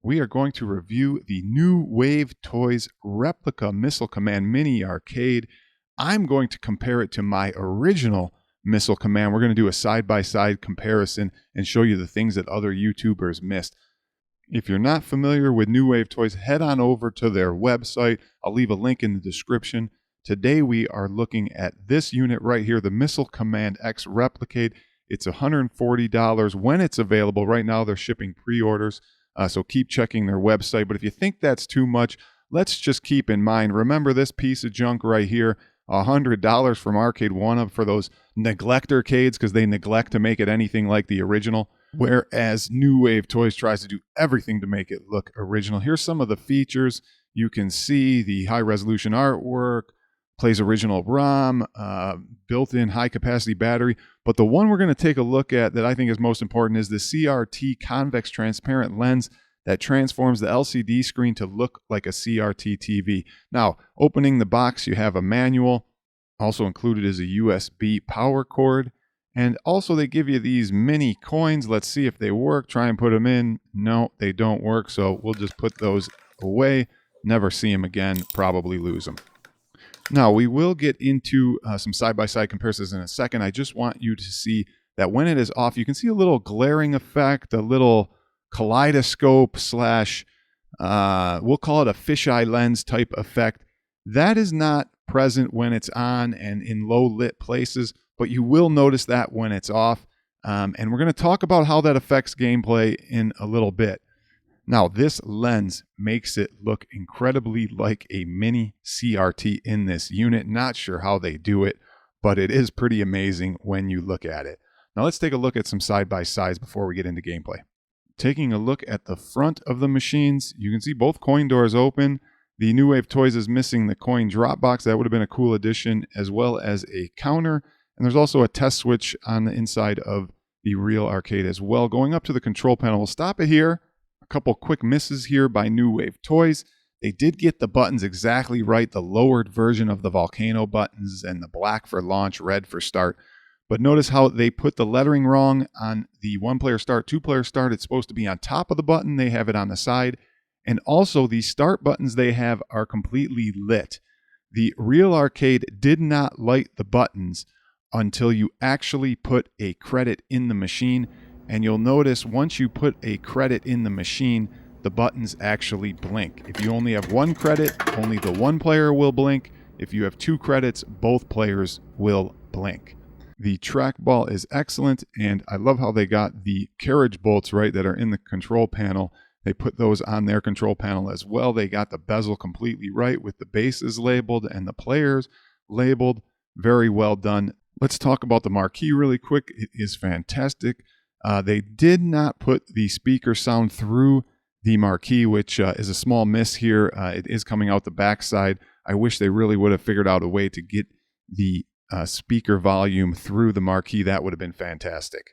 we are going to review the new Wave Toys Replica Missile Command Mini Arcade. I'm going to compare it to my original Missile Command. We're going to do a side-by-side comparison and show you the things that other YouTubers missed. If you're not familiar with New Wave Toys, head on over to their website. I'll leave a link in the description. Today we are looking at this unit right here, the Missile Command X Replicate. It's $140 when it's available. Right now they're shipping pre-orders, so keep checking their website. But if you think that's too much, let's just keep in mind, remember this piece of junk right here, $100 from Arcade 1-Up for those neglect arcades because they neglect to make it anything like the original, whereas New Wave Toys tries to do everything to make it look original. Here's some of the features. You can see the high-resolution artwork, plays original ROM, built-in high-capacity battery. But the one we're going to take a look at that I think is most important is the CRT convex transparent lens that transforms the LCD screen to look like a CRT TV. Now, opening the box, you have a manual. Also included is a USB power cord. And also they give you these mini coins. Let's see if they work. Try and put them in. No, they don't work. So we'll just put those away. Never see them again. Probably lose them. Now, we will get into some side-by-side comparisons in a second. I just want you to see that when it is off, you can see a little glaring effect, a little kaleidoscope slash, we'll call it a fisheye lens type effect. That is not present when it's on and in low-lit places, but you will notice that when it's off. And we're going to talk about how that affects gameplay in a little bit. Now, this lens makes it look incredibly like a mini CRT in this unit. Not sure how they do it, but it is pretty amazing when you look at it. Now, let's take a look at some side-by-sides before we get into gameplay. Taking a look at the front of the machines, you can see both coin doors open. The New Wave Toys is missing the coin drop box. That would have been a cool addition, as well as a counter. And there's also a test switch on the inside of the real arcade as well. Going up to the control panel, we'll stop it here. A couple quick misses here by New Wave Toys. They did get the buttons exactly right, the lowered version of the volcano buttons and the black for launch, red for start. But notice how they put the lettering wrong on the one-player start, two-player start. It's supposed to be on top of the button. They have it on the side. And also the start buttons they have are completely lit. The real arcade did not light the buttons until you actually put a credit in the machine. And you'll notice once you put a credit in the machine, the buttons actually blink. If you only have one credit, only the one player will blink. If you have two credits, both players will blink. The trackball is excellent, and I love how they got the carriage bolts, right, that are in the control panel. They put those on their control panel as well. They got the bezel completely right with the bases labeled and the players labeled. Very well done. Let's talk about the marquee really quick. It is fantastic. They did not put the speaker sound through the marquee, which is a small miss here. It is coming out the backside. I wish they really would have figured out a way to get the speaker volume through the marquee. That would have been fantastic.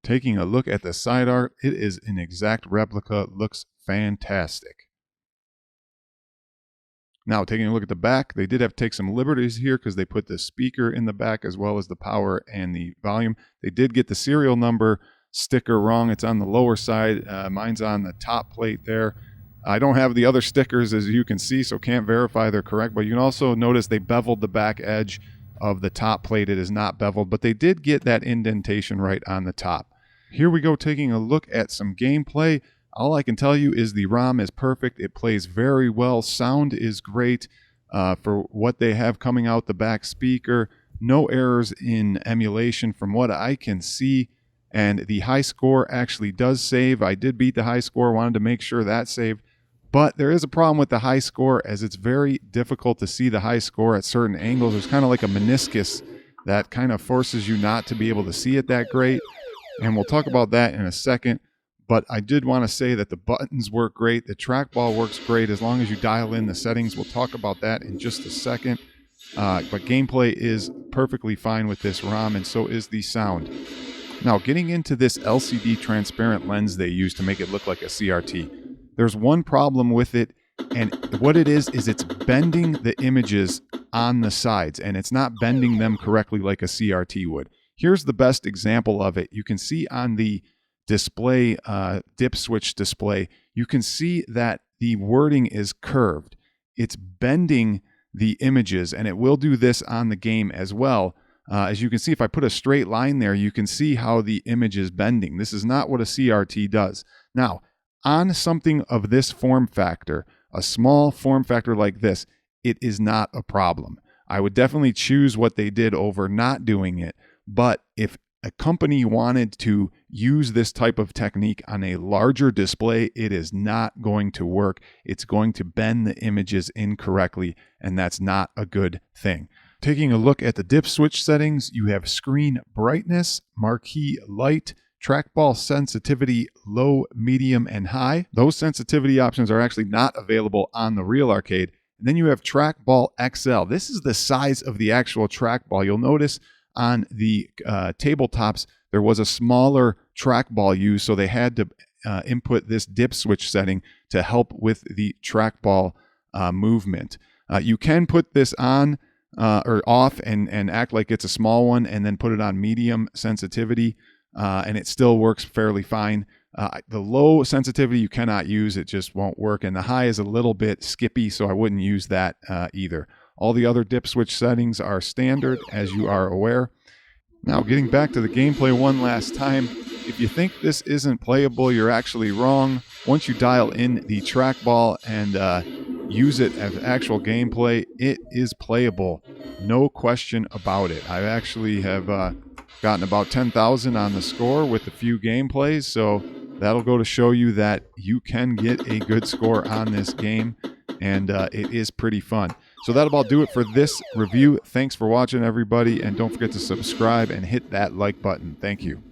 Taking a look at the side art, it is an exact replica. Looks fantastic. Now, taking a look at the back, they did have to take some liberties here because they put the speaker in the back as well as the power and the volume. They did get the serial number sticker wrong. It's on the lower side. Mine's on the top plate there. I don't have the other stickers, as you can see, so can't verify they're correct. But you can also notice they beveled the back edge of the top plate. It is not beveled, but they did get that indentation right on the top. Here we go, taking a look at some gameplay. All I can tell you is the ROM is perfect. It plays very well. Sound is great for what they have coming out the back speaker. No errors in emulation from what I can see. And the high score actually does save. I did beat the high score, wanted to make sure that saved. But there is a problem with the high score as it's very difficult to see the high score at certain angles. There's kind of like a meniscus that kind of forces you not to be able to see it that great. And we'll talk about that in a second. But I did want to say that the buttons work great. The trackball works great as long as you dial in the settings. We'll talk about that in just a second. But gameplay is perfectly fine with this ROM, and so is the sound. Now, getting into this LCD transparent lens they use to make it look like a CRT. There's one problem with it, and what it is it's bending the images on the sides, and it's not bending them correctly like a CRT would. Here's the best example of it. You can see on the display, dip switch display, you can see that the wording is curved. It's bending the images, and it will do this on the game as well. As you can see, if I put a straight line there, you can see how the image is bending. This is not what a CRT does. Now, on something of this form factor, a small form factor like this, it is not a problem. I would definitely choose what they did over not doing it. But if a company wanted to use this type of technique on a larger display, it is not going to work. It's going to bend the images incorrectly, and that's not a good thing. Taking a look at the dip switch settings, you have screen brightness, marquee light, trackball sensitivity, low, medium, and high. Those sensitivity options are actually not available on the real arcade. And then you have Trackball XL. This is the size of the actual trackball. You'll notice on the tabletops, there was a smaller trackball used, so they had to input this dip switch setting to help with the trackball movement. You can put this on or off and act like it's a small one, and then put it on medium sensitivity, and it still works fairly fine. The low sensitivity you cannot use, it just won't work, and the high is a little bit skippy, so I wouldn't use that either. All the other dip switch settings are standard, as you are aware. Now, getting back to the gameplay one last time, if you think this isn't playable, you're actually wrong. Once you dial in the trackball and use it as actual gameplay, it is playable. No question about it. I actually have gotten about 10,000 on the score with a few gameplays, so that'll go to show you that you can get a good score on this game, and it is pretty fun. So that'll about do it for this review. Thanks for watching, everybody, and don't forget to subscribe and hit that like button. Thank you.